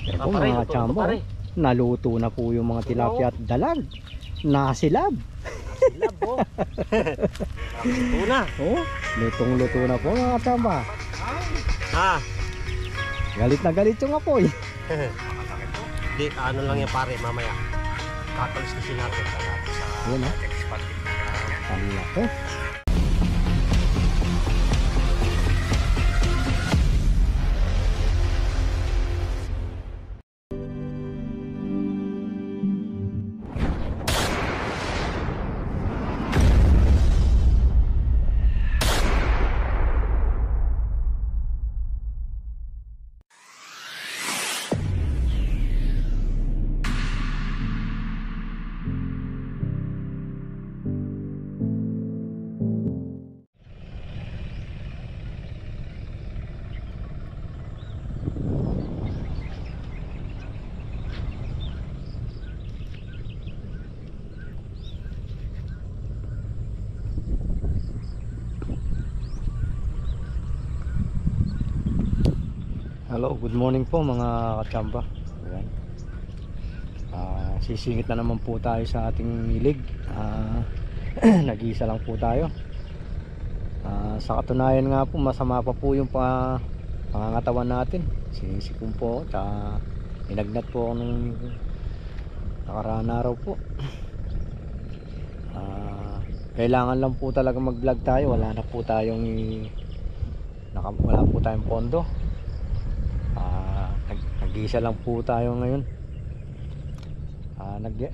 Yan po mga kachamba, naluto na po yung mga tilapia at dalag. Nasilab. Silab po. Luto na. Oh, lutong-luto na po mga kachamba. Ah. Galit na galit yung apoy. Di, ano lang yan pare, mamaya. Kakalis kasi natin sa yun ha. Talaki. Hello, good morning po mga kachamba. Ayan. Sisingit na naman po tayo sa ating ilig. Nag-iisa lang po tayo. Sa katunayan nga po, masama pa po yung pangangatawan natin. Sisikong po, tsaka inagnat po ako nung nakaraan araw po. Kailangan lang po talaga mag-vlog tayo. Wala po tayong pondo. Nag-iisa lang po tayo ngayon.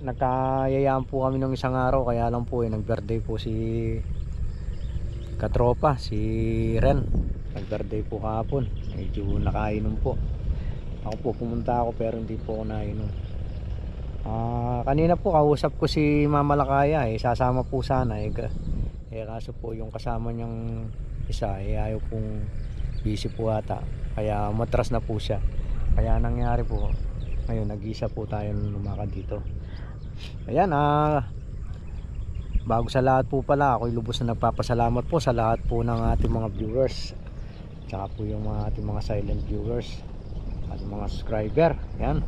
Nagkayayaan po kami ng isang araw, kaya lang po nag-birthday po si katropa, si Ren. Nag-birthday po kahapon. Medyo nakainom po. Ako po pumunta ako pero hindi po ako nainom. Kanina po kausap ko si Mama Lakaya, sasama po sana kaso po yung kasama niyang isa ayaw pong busy po ata, kaya matras na po siya. Kaya nangyari po ngayon, nag-isa po tayo lumakad dito. Ayan, bago sa lahat po pala, ako'y lubos na nagpapasalamat po sa lahat po ng ating mga viewers, tsaka po yung ating mga silent viewers at mga subscriber. Ayan.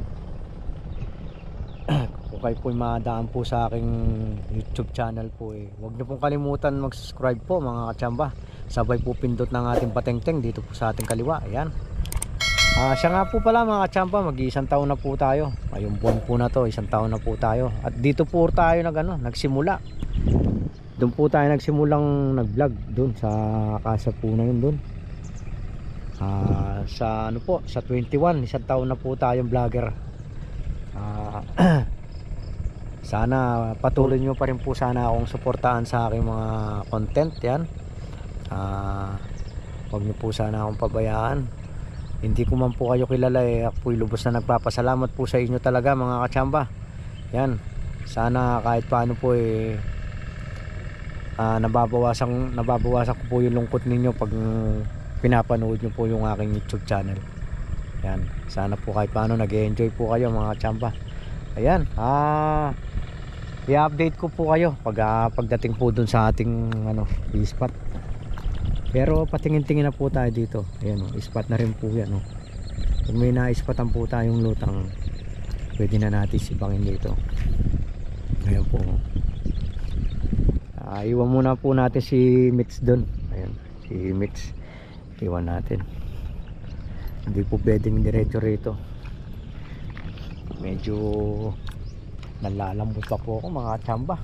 Kung kayo po madaan po sa aking YouTube channel po, huwag niyo pong kalimutan mag-subscribe po mga kachamba. Sabay po pindot ng ating patengteng dito po sa ating kaliwa. Ayan. Siya nga po pala mga kachamba, mag-iisang taon na po tayo. Ngayong buwan po na to, isang taon na po tayo. At dito po tayo nagsimula. Doon po tayo nagsimulang nag-vlog doon sa casa po na yun doon. Sa ano po, sa 21, isang taon na po tayong vlogger. Sana patuloy nyo pa rin po sana akong suportahan sa aking mga content. Yan. Huwag nyo po sana akong pabayaan. Hindi ko man po kayo kilala, ako po'y lubos na nagpapasalamat po sa inyo talaga mga kachamba. Yan. Sana kahit paano po nababawasan ko po yung lungkot ninyo pag pinapanood nyo po yung aking YouTube channel. Yan. Sana po kahit paano nag-enjoy po kayo mga kachamba. Ayan. I-update ko po kayo pagdating po dun sa ating spot. Pero patingin-tingin na po tayo dito. Ayan spot na rin po yan. Kung may na-spotan po tayong lutang, pwede na natin sibangin dito. Ayan po. Iwan muna po natin si Mitch doon. Ayan, si Mitch. Iwan natin. Hindi po pwedeng diretso rito. Medyo nalalambot pa po ako mga tsamba.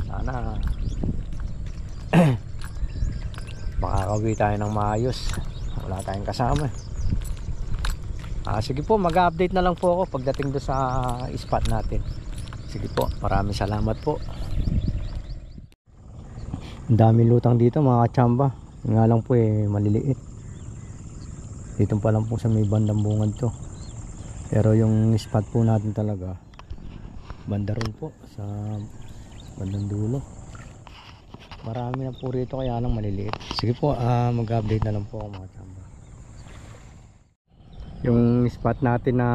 Sana makakawi tayo ng maayos. Wala tayong kasama. Sige po, mag-update na lang po ako pagdating do sa spot natin. Sige po, maraming salamat po. Ang daming lutang dito mga kachamba. Nga lang po maliliit. Dito pa lang po sa may bandang bungad to. Pero yung spot po natin talaga banda ron po sa bandang dulo. Marami na po rito kaya lang maliliit. Sige po, mag-update na lang po ako mga kachamba. Yung spot natin na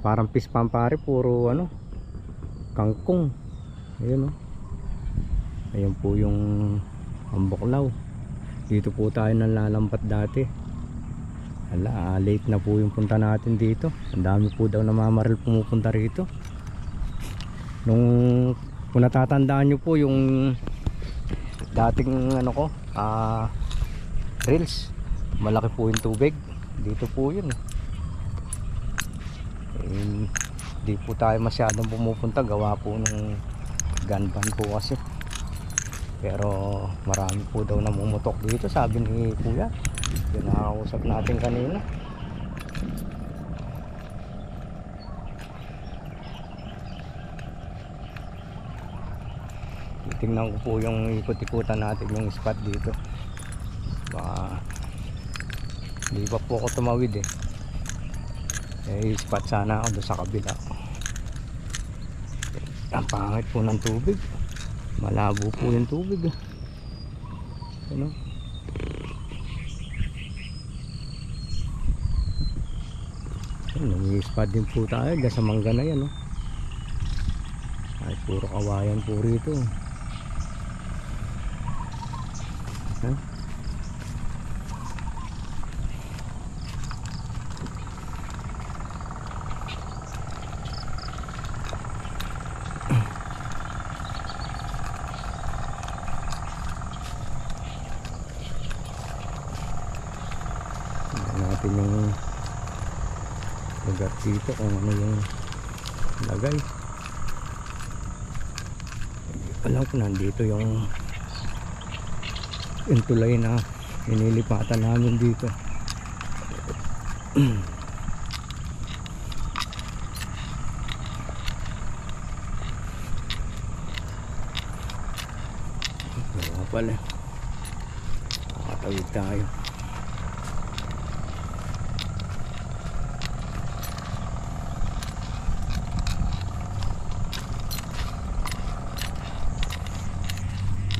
parang fish pampare, puro kangkong. Ayun ayun po yung amboklaw. Dito po tayo nalalampat dati. Hala, late na po yung punta natin dito. Ang dami po daw namamaril pumupunta rito. Kung natatandaan nyo po yung dating ano ko, reels, malaki po yung tubig. Dito po yun. Di po tayo masyadong pumupunta, gawa po ng gun ban po kasi. Pero marami po daw namumutok dito, sabi ni Kuya. Yung nakakausap natin kanina. Tingnan ko po yung ikot-ikutan natin yung spot dito. Baka hindi pa po ako tumawid spot sana ako doon sa kabila. Ang pangit po ng tubig, malabo po yung tubig ano. Nag-spot din po tayo dyan sa mangga na yan ay puro kawayan po rito. Natin yung lugar dito kung ano yung lagay. Alam ko nandito yung tulay na inilipatan namin dito. Wala pala, nakatawid tayo.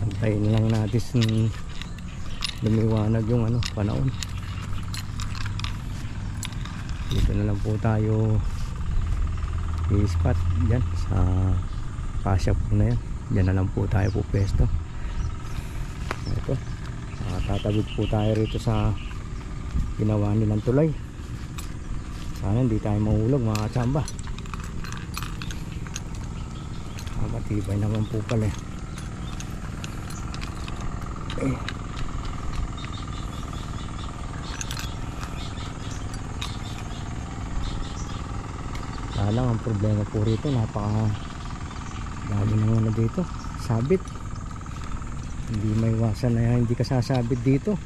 Antayin lang natin lumiwanag yung panahon. Dito na lang po tayo i-spot dyan sa pasya po na yan. Dyan na lang po tayo po pwesto. Ito, tatawid po tayo rito sa ginawa nilang tulay. Sana hindi tayo mahulog mga katsamba. Matibay naman po pala lang ang problema po rito, napaka dami naman dito sabit. Hindi may iwasan na hindi ka sasabit dito.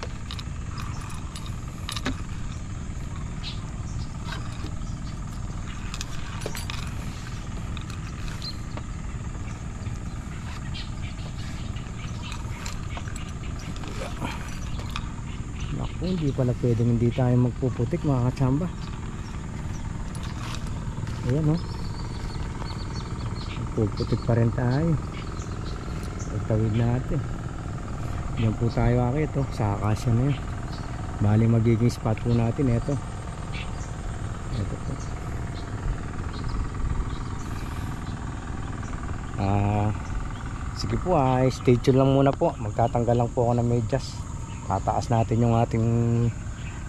Naku, hindi pala pwedeng hindi tayo magpuputik mga katsamba. Ayan puputik pa rin tayo. Pagtawid natin yan po tayo akit sa akasya na yan. Bali magiging spot po natin ito po. Sige po stay tuned lang muna po. Magtatanggal lang po ako ng medyas. Tataas natin yung ating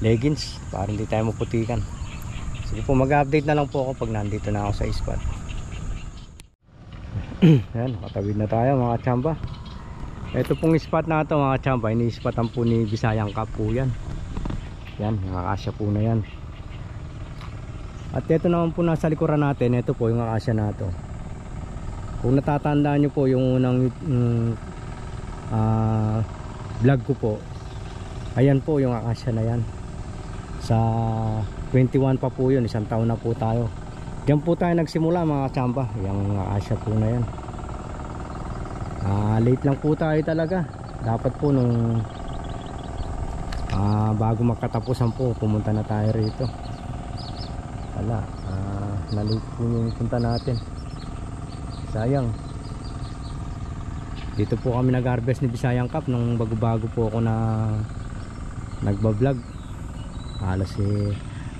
leggings para hindi tayo maputikan. Sige po, mag-update na lang po ako pag nandito na ako sa spot. Yan, nakatawid na tayo mga tsamba. Ito pong spot na ito mga tsamba, ini-spotan po ni Visayang Cup po yan. Yan, yung akasya po na yan. At ito naman po nasa likuran natin, ito po yung akasya na ito. Kung natatandaan nyo po yung unang vlog ko po, ayan po yung akasya na yan. Sa 21 pa po yun, isang taon na po tayo. Diyan po tayo nagsimula mga tsamba. Yung akasya po na yan. Late lang po tayo talaga. Dapat po nung bago magkatapusan po, pumunta na tayo rito. Wala, na-late po yung punta natin. Sayang. Dito po kami nag-harvest ni Visayang Cup nung bago-bago po ako na nagbablog. Halos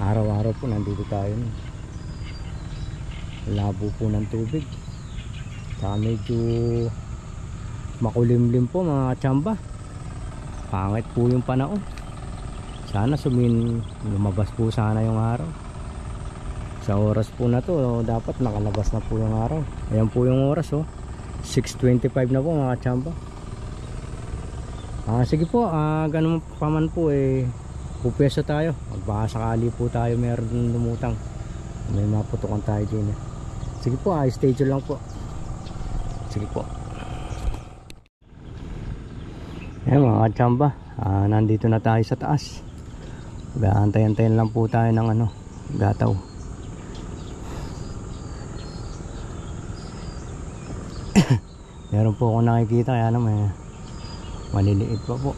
araw-araw po nandito tayo. Labo po ng tubig. Saka medyo makulimlim po mga tsamba. Pangit po yung panahon. Sana lumabas po sana yung araw. Sa oras po na to, dapat nakalabas na po yung araw. Ayan po yung oras, oh. 6:25 na po mga tsamba. Sige po, ganun pa man po pupwesto tayo. Baka sakali po tayo meron lumutang. May maputukan tayo din. Sige po, stay tuned lang po. Sige po. Ayan mga tsamba, nandito na tayo sa taas. Antay-antayin lang po tayo ng gataw. Meron po akong nakikita, kaya naman maliliit pa po.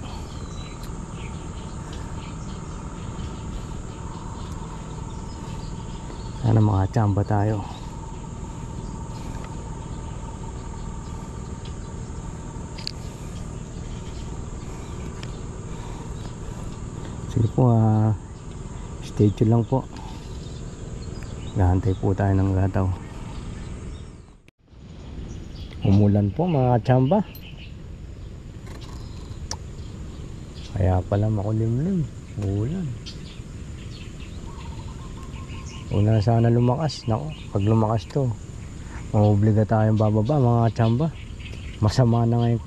Sana makachamba tayo. Sige po, stay tuned lang po. Gahantay po tayo ng gataw. Umulan po mga tsamba. Kaya pala makulimlim. Ulan. Una sana lumakas. Nako, pag lumakas to, maobliga tayong bababa mga tsamba. Masama na nga yung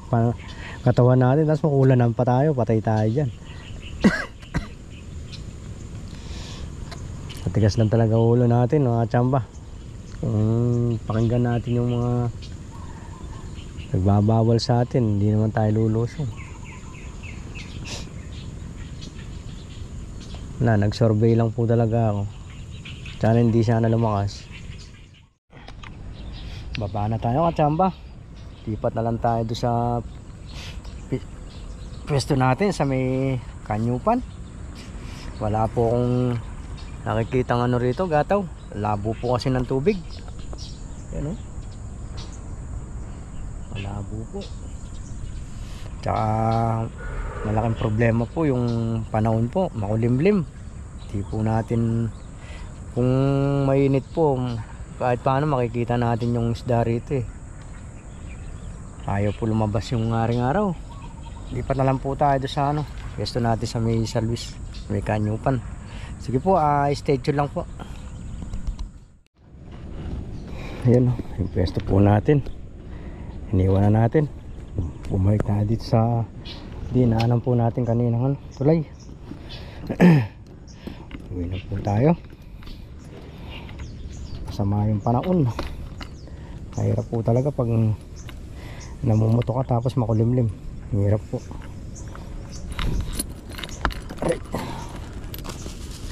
katawan natin. Tapos makulanan pa tayo. Patay tayo dyan. Matigas lang talaga ulo natin mga tsamba. Kung pakinggan natin yung mga nagbabawal sa atin, hindi naman tayo lulusong. Nag-survey lang po talaga ako. Sana hindi sana lumakas. Baba na tayo katsamba. Lipat na lang tayo doon sa pwesto natin sa may Kanyupan. Wala po akong nakikita ng rito, gataw. Labo po kasi ng tubig. Yan o. Malabo po. Tsaka malaking problema po yung panahon po, makulimlim. Di po natin, kung mainit po, kahit paano makikita natin yung isda rito Ayaw po lumabas yung ngaring araw. Lipat na lang po tayo doon sa pwesto natin sa may San Luis, may Kanyupan. Sige po, stay tuned lang po. Ayan yung pwesto po natin. Iniwan na natin. Bumalik na dito sa dinaanan po natin kanina tulay. Uwi na po tayo. Masama yung panahon. Mahirap po talaga pag namumuto ka tapos makulimlim. Mahirap po.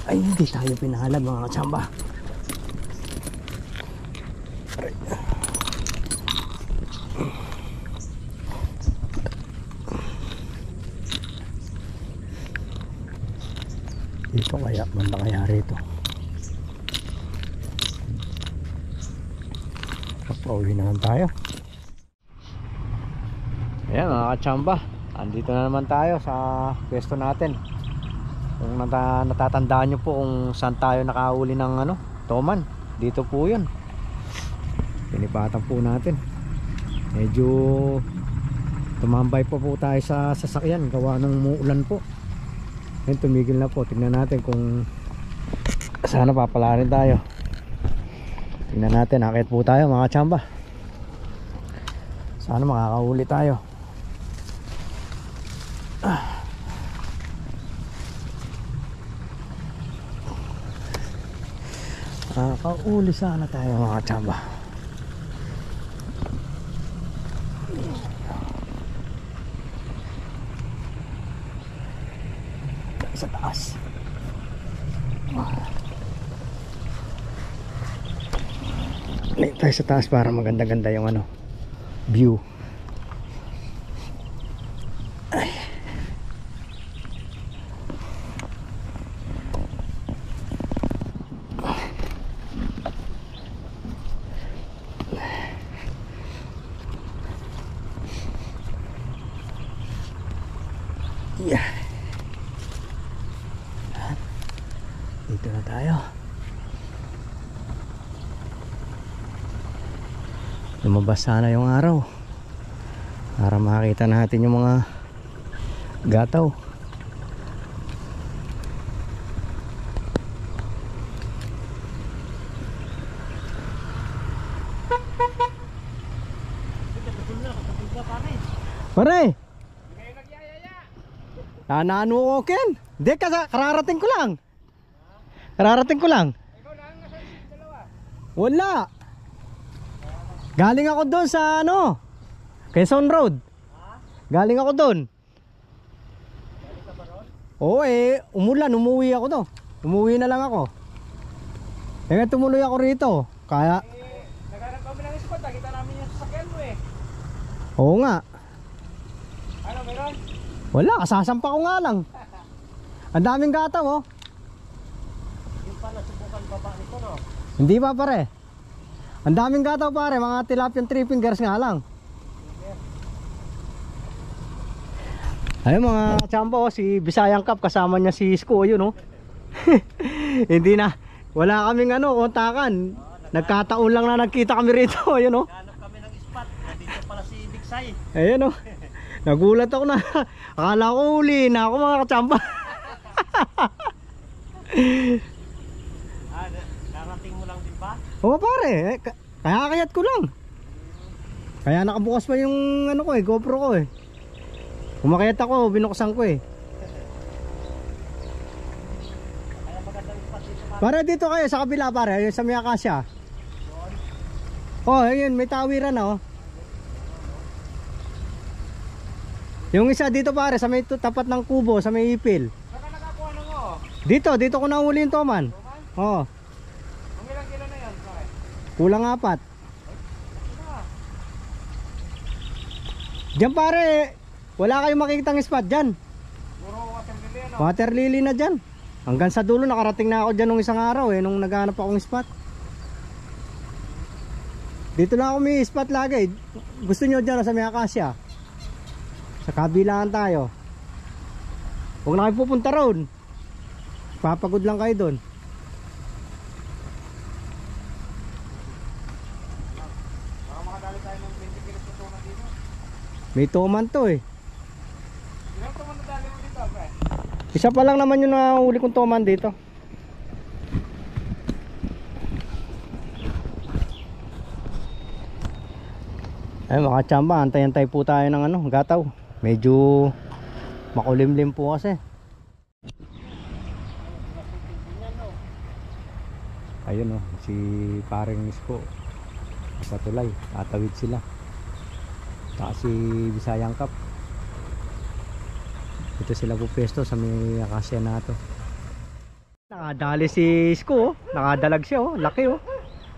Ay, hindi tayo pinahalad mga katsamba. Dito kaya, banda kaya rito. Pauwi na lang tayo. Ayan mga katsamba, andito na naman tayo sa pwesto natin. Kung natatandaan nyo po kung saan tayo nakahuli ng toman, dito po yun. Pinipatan po natin. Medyo tumambay pa po tayo sa sasakyan gawa ng muulan po. Ngayon tumigil na po. Tingnan natin kung sana papalarin tayo. Tingnan natin, akit po tayo mga tsamba. Sana makakahuli tayo. Makakauli sana tayo mga tsamba. Sa taas. Late tayo sa taas para maganda-ganda yung view. Ay. Yeah. Dito na tayo. Lumabas sana yung araw para makita natin yung mga gataw. Pare! Nanano ko, Ken? Hindi, kararating ko lang. Kararating ko lang. Wala. Galing ako doon sa ano, Quezon Road. Galing ako doon. Oo umulan, umuwi ako to. Umuwi na lang ako. Kaya tumuloy ako rito. Kaya Naghanap kami ng spot, nakita namin yung sasakyan mo eh. oo nga. Ano, meron? Wala, kasasampa ko nga lang. Ang daming gataw oh. Yung pala subukan baba nito, no? Hindi pa pare. Ang daming gataw pare, mga tilapia 3 fingers nga lang. Ayun mga champo, si Bisayang Cup kasama niya si Isko, yun oh. Hindi na, wala kaming kontakan. Nagkataon lang na nagkita kami rito, ayun oh. Naghanap kami ng spot, nandito pala si Big Sai. Ayun oh. Nagulat ako na. Akala ko huli na ako mga kachamba. Narating mo lang din ba? Oo pare, kaya kayat ko lang. Kaya nakabukas pa yung GoPro ko eh. Kumakayat ako, binuksan ko eh. Kaya magandang spot dito pa. Para dito kayo sa kabila pare, ayun sa may akasya. Oh, ayun, may tawiran na oh. Yung isa dito pare, sa may tapat ng kubo, sa may ipil. Saan ka nakakuha ng mo? Dito ko nahuli yung toman. Oo, Ang ilang kilo na yan, pare? kulang 4. Diyan pare, wala kayong makikitang spot dyan. Puro water lily, ano? Water lily na dyan. Hanggang sa dulo, nakarating na ako dyan nung isang araw eh, nung naghanap akong spot. Dito lang ako may spot lagi. Gusto nyo dyan sa may akasya. Sa kabilaan tayo. Huwag na kayo pupunta roon. Papagod lang kayo doon. Baka makadali tayo ng 20 kilos na tuman dito. May toman to eh. Ilang tuman na dali mo dito, pre? Isa pa lang naman yung nahuli kong toman dito. Ay mga tsamba, antay-antay po tayo ng gataw. Medyo makulimlim po kasi. Ayun si paring Isko sa tulay, tatawid sila. Saka si Bisayang Cup. Ito sila po pwesto sa may akasya na to. Nakadali si Isko nakadalag siya laki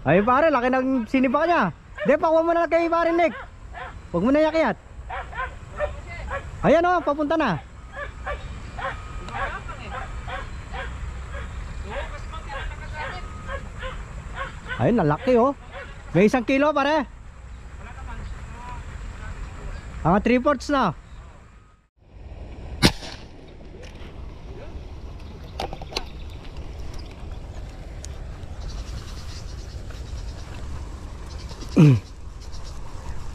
Ay pare, laki ng sinipa niya. Hindi, pakuha mo na kay pare Nick. Huwag mo na yakiyat. Ayan papunta na. Ayun, nalaki May 1 kilo pare. Mga 3/4 na.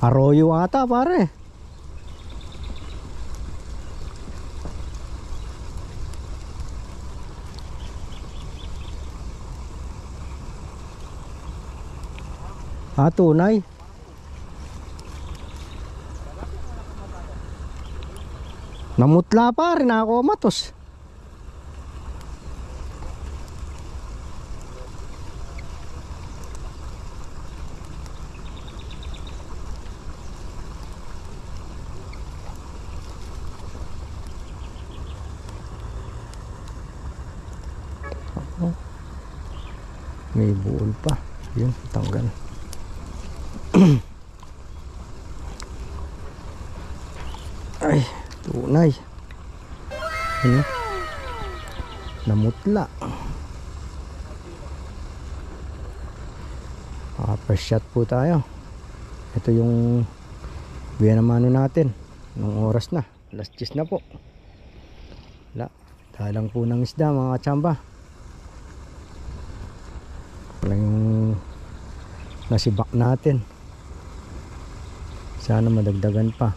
Arroyo ata pare. Tunay. Namutla pa rin ako matos. May buol pa. Yun, tanggal. Ay, tunay. Ano? Namutla. First shot po tayo. Ito yung binamano natin. Nung oras na. Alas 10 na po. Wala. Dalang po ng isda mga tsamba. Wala yung nasibak natin. Sana madagdagan pa.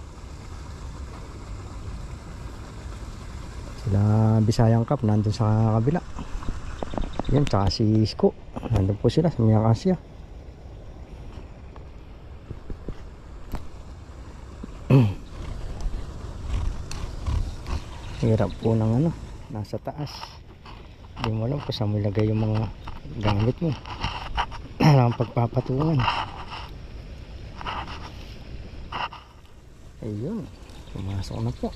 Sila Bisayang Cup nandun sa kabila. Yan, tsaka si Isko nandun po sila sa may akasya. Hirap po ng ano, nasa taas. Hindi mo alam kung saan mo ilagay yung mga gamit mo. Ang pagpapatungan. Ayun, pumasok na po.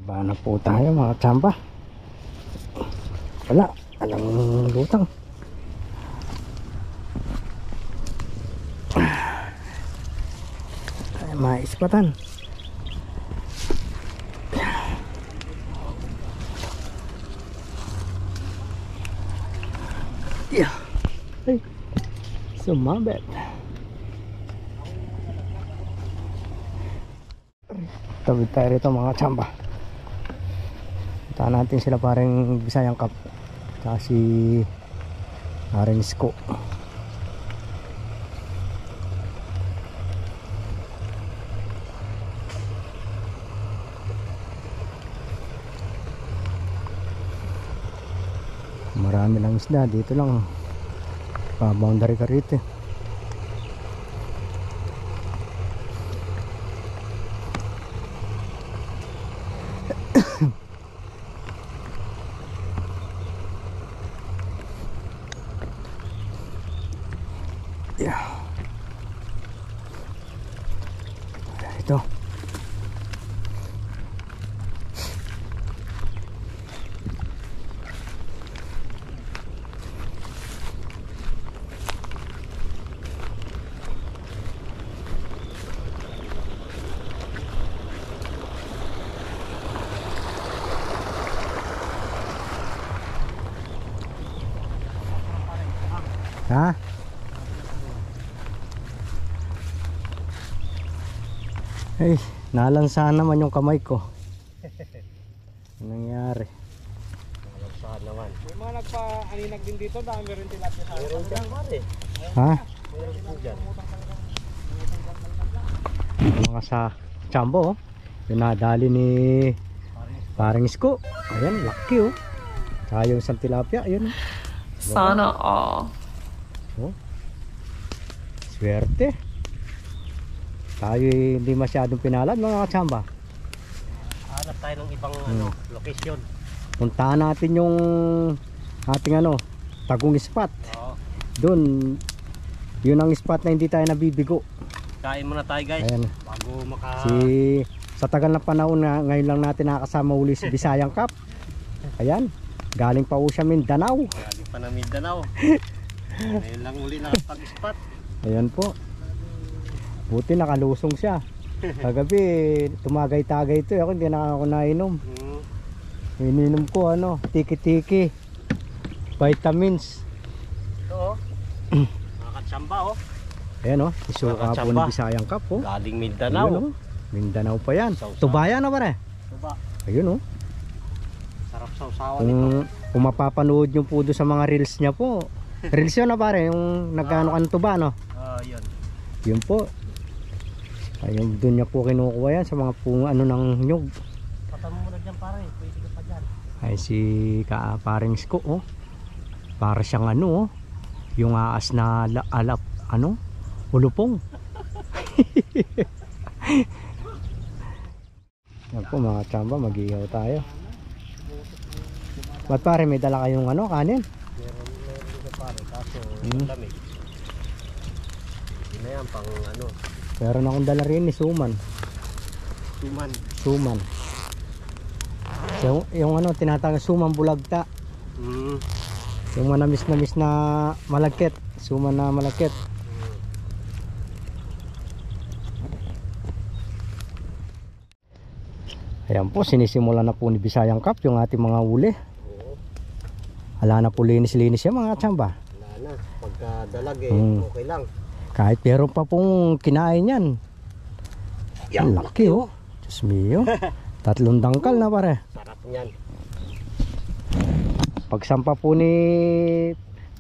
Baba na po tayo mga tsamba. Wala, alang lutang. Ay, maispatan. Yeah. Ay, sumabit. Tabi tayo rito mga tsamba. Puntahan natin sila parang Bisayang Cup. Kasi parang Isko. Marami lang isda dito lang. Pa-boundary ka rito. Yeah. Ito. Ha? Ay, nalansahan naman yung kamay ko. Anong nangyari? Saan naman? May mga nagpa-aninag din dito, dami rin tilapia sa Meron dyan pare. Ha? Meron din dyan. Mga sa chambo, oh. Yung nadali ni parang Isko. Ayan, laki oh. Saka yung isang tilapia, ayun. Sana all. Oh. Swerte. Tayo hindi masyadong pinalad mga katsamba. Hanap tayo ng ibang location. Puntahan natin yung ating Tagong spot. Oo. Doon, yun ang spot na hindi tayo nabibigo. Kain muna tayo guys. Ayan. Bago Sa tagal na panahon na ngayon lang natin nakakasama uli si Bisayang Cup. Ayan, galing pa po siya Mindanao. Galing pa na Mindanao. Ngayon lang uli nakapag-spot. Ayan po. Buti nakalusong siya. Kagabi tumagay-tagay ito. Ako hindi na ako nainom. Ininom ko tiki-tiki, vitamins. Ito oh. Mga katsamba oh. Ayan isuka po ni Bisayang Cup oh. Galing Mindanao. Ayun, Mindanao pa yan. Sausaw. Tubaya na pare. Tuba. Ayun Sarap sausawan nito. Kung mapapanood nyo po doon sa mga reels niya po. Reels yun pare, yung nagkano kan tuba Yun. Yun po. Ayun doon niya po kinukuha yan sa mga ng nyug. Patamo mo na dyan pare, pwede ka pa dyan. Ay si paring Isko oh. Para siyang yung aas na alap ulupong. Yan po mga tsamba, mag-ihaw tayo. Ba't pare may dala kayong kanin? Meron dito pare, kaso lamig. Hindi na yan pang Meron akong dala rin ni Suman. Suman. So, yung tinatawag Suman bulagta. Yung manamis-namis na malagkit. Suman na malagkit. Ayan po, sinisimula na po ni Bisayang Cup yung ating mga uli. Ala na po linis-linis yan mga tsamba. Wala na, pagka dalag okay lang. Kahit pero pa pong kinain yan. Ang laki oh. Diyos mio. 3 dangkal na pare. Sarap niyan. Pagsampa po ni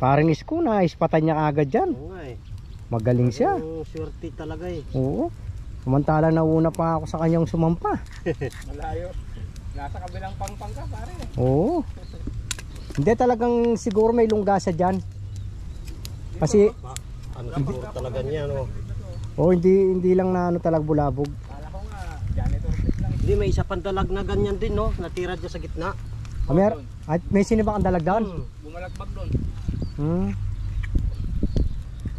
parang Isko na ispatan niya agad dyan. Oo nga eh. Magaling siya. Swerte talaga eh. Oo. Samantala nauna pa ako sa kanyang sumampa. Malayo. Nasa kabilang pangpang ka pare. Oo. Hindi, talagang siguro may lunggasa dyan. Kasi Ano siguro talaga niya, no? hindi lang na ano talaga bulabog. Kala ko nga, janitor pit lang. Hindi, may isa pang dalag na ganyan din, no? Natira dyan sa gitna. At may sinibak ang dalag doon. Bumalagbag doon. Hmm.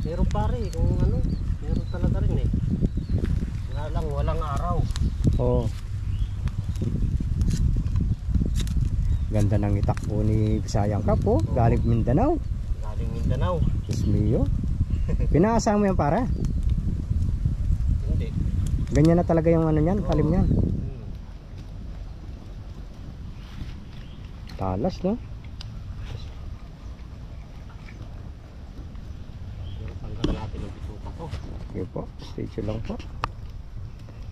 Meron pare, kung ano, meron talaga rin eh. Nga lang, walang araw. Oo. Ganda ng itakbo ni Bisayang Cup, oh. Galing Mindanao. Galing Mindanao. Diyos mio. Pinaasa mo yan para. Hindi. Ganyan na talaga yung ano niyan, kalim niyan. Talas, no? Tanggalan natin yung bituka ko. Okay po, stay tuned lang po.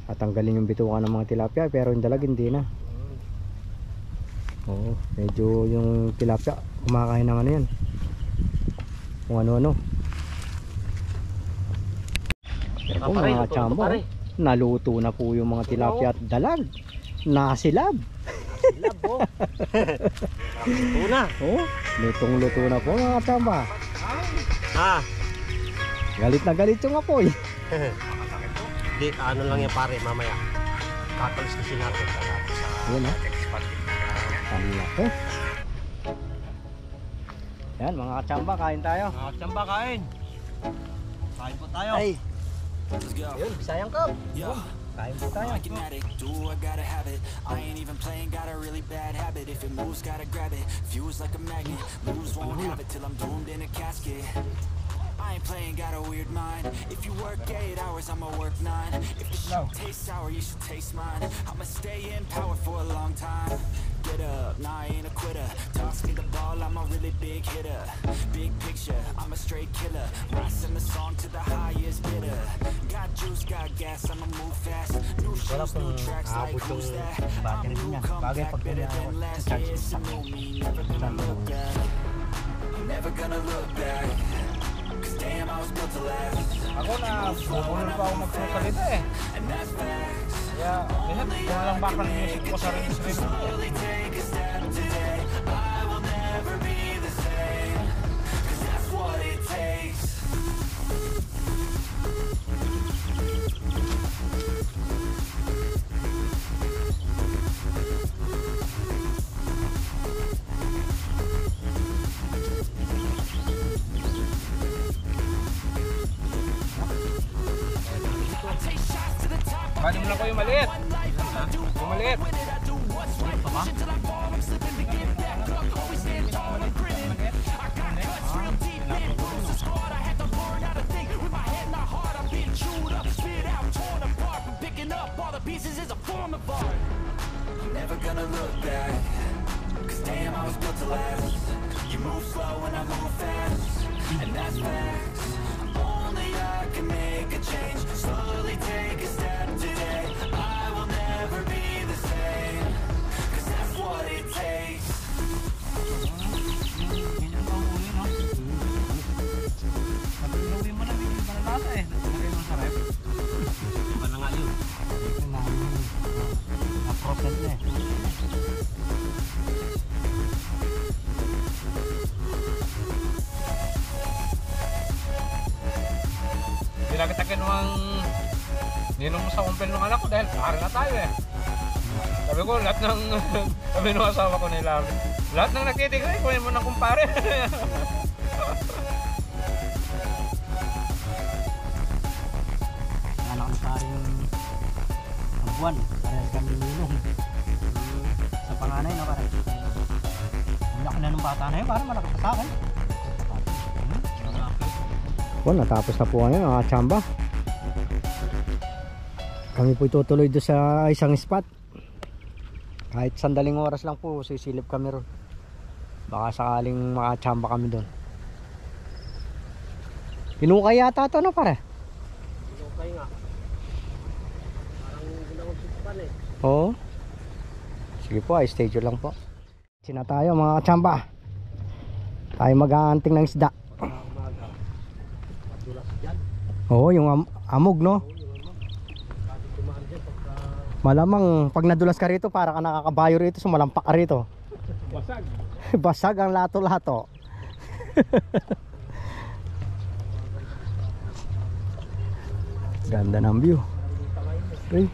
At tanggalin yung bituka ng mga tilapia, pero yung dalag hindi na. Oo, medyo yung tilapia kumakain ng ano yan, kung ano-ano. Pero po Pare, mga luto na chambo, pare. naluto na po yung mga tilapia at dalag. Nasilab. Silab, oh. Luto na. Oo, lutong-luto na po mga chamba. Ah, Galit na galit yung apoy. di, ano lang yan pare, mamaya. Kakalis kasi natin sa Yan, ha? Panlaki. Yan mga kachamba, kain tayo. mga tsamba kain. Kain po tayo. Ay. Ayun, Bisayang Cup. Kain po tayo. Like an addict, do I gotta have it. I ain't even playing, got a really bad habit. If it moves, gotta grab it. Fuse like a magnet, lose won't have it till I'm doomed in a casket. I ain't playing, got a weird mind. If you work 8 hours, I'ma work 9. If the show tastes sour, you should taste mine. I'ma stay in power for a long time. Get up, nah, I ain't a quitter. Toss me the ball, I'm a really big hitter. Big picture, I'm a straight killer. Rising the song to the highest bidder. Got juice, got gas, I'ma move fast. New shoes, new tracks, like who's that? I'm new, come back, better than last year. So know me, never gonna look back. Never gonna look back. Cause damn, I was built to last. Ako na, bubulol pa ako magsasalita eh. And that's facts. Kaya, minsan, kung lang background music ko sa rin. Slowly take a step today. I will never be the same. Cause that's what it takes. Kanin mo lang ko yung maliit. Yung maliit. Never gonna look back. Cause damn, I was built to last. You move slow and I move fast. And that's facts. Only I can make a change. Slowly take a step today. I will never be the same. Cause that's what it takes. Iba na nga yun. Na-process na eh. Hindi na kita kinuhang ninong mo sa kumpel ng anak ko dahil pare na tayo eh. Sabi ko, lahat ng sabi ng asawa ko nila, lahat ng nagtitigay, kunin mo ng kumpare. Anak ko sa akin ang buwan. Parehas kami ninong. Sa panganay, no, pare? Ang laki na ng bata na yun, parang malaki pa sa akin. Well, natapos na po ngayon mga chamba. Kami po itutuloy doon sa isang spot. Kahit sandaling oras lang po, sisilip kami ron. Baka sakaling makachamba kami doon. Pinukay yata ito, no, pare? Okay nga. Parang ginawang supan eh. Oo. Sige po, ay stay tuned lang po. Sina tayo mga kachamba. Tayo mag-aanting ng isda. Umaga. Madulas dyan. Oo, yung amog, no? Malamang pag nadulas ka rito, para ka nakakabayo rito, sumalampak ka rito. Basag. Basag ang lato-lato. Ganda ng view. Okay.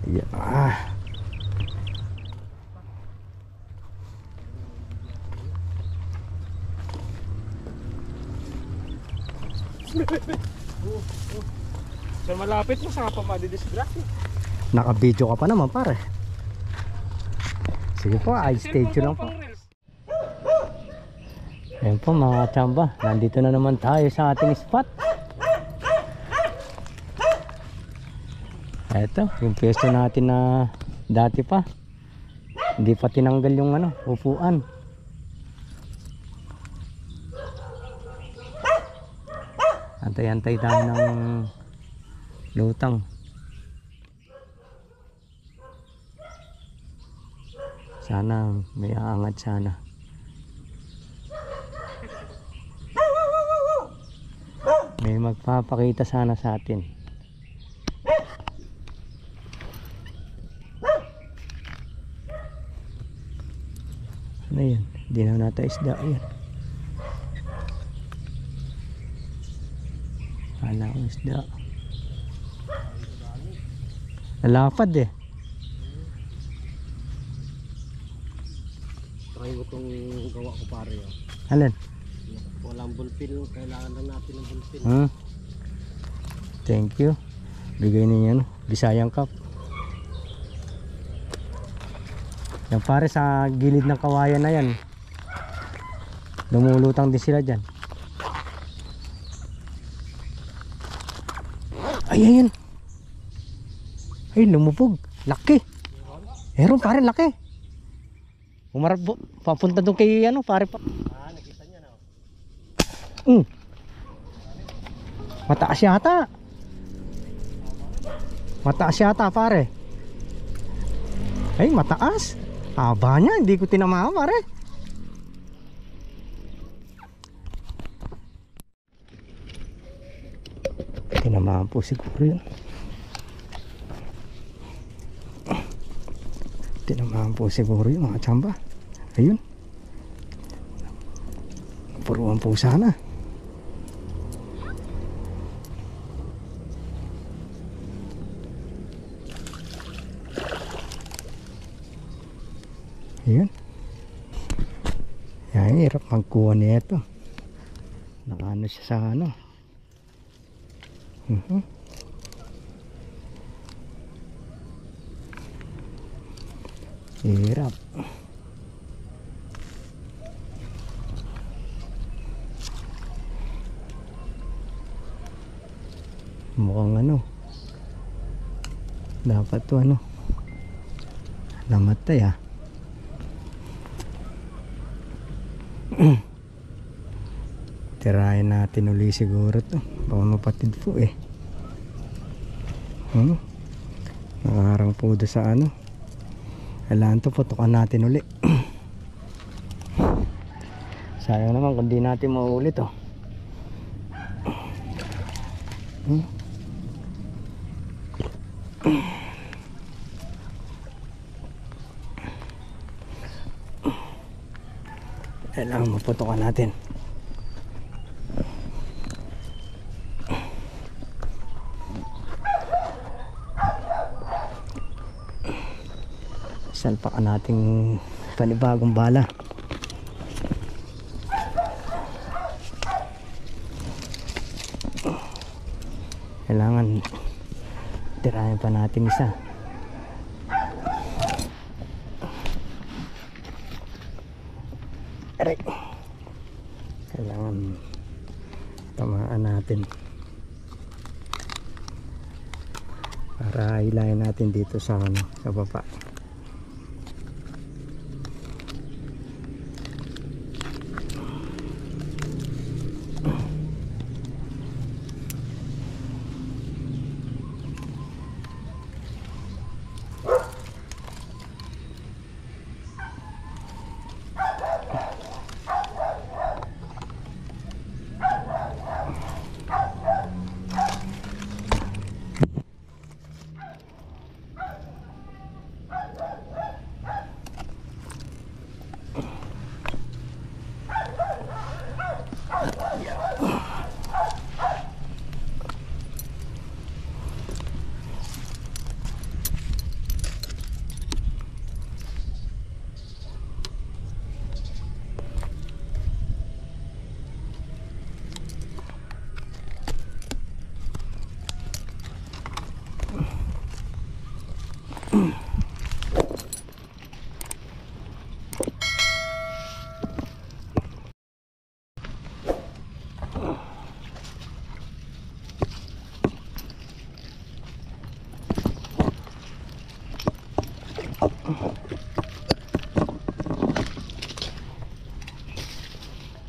Yeah. So malapit mo sa pa madidisgrasya. Naka-video ka pa naman pare. Sige po, ay stay tuned lang po. Ayan po mga tsamba, nandito na naman tayo sa ating spot. Eto, yung pwesto natin na dati pa. Hindi pa tinanggal yung ano, upuan. Antay-antay tayo ng lutang. Sana may aangat sana. May magpapakita sana sa atin. Ano yan? Hindi na natin isda yan. Kala ko isda. Nalapad eh. Try mo itong gawa ko pare. Alin? Walang bulpil, kailangan lang natin ng bulpil. Thank you. Bigay ninyo Bisayang Cup. Yan pare, sa gilid ng kawayan na yan, lumulutang din sila dyan. Ay, ayan. Ay, lumubog. Laki. Meron pare, laki. Umarap, papunta doon kay ano, pare pa. Nakita niya na. Mataas yata. Mataas yata pare. Ay, mataas. Haba niya, hindi ko tinamahan pare. Tinamahan po siguro yun. Tinamahan po siguro yun mga tsamba. Ayun. Puruan po sana. Ayun. Yan, hirap magkuha nito. Nakaano siya sa ano. Hirap. Mukhang ano, dapat to ano, namatay ah. Tirahin natin uli siguro to. Baka mapatid po eh. Nakaharang po doon sa ano. Kailangan to, putukan natin uli. Sayang naman kung di natin mauuli to. Kailangan maputukan natin. Salpakan nating panibagong bala. Kailangan tirahin pa natin isa. Aray. Kailangan tamaan natin para hilahin natin dito sa ano, sa baba.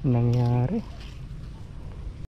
Nangyari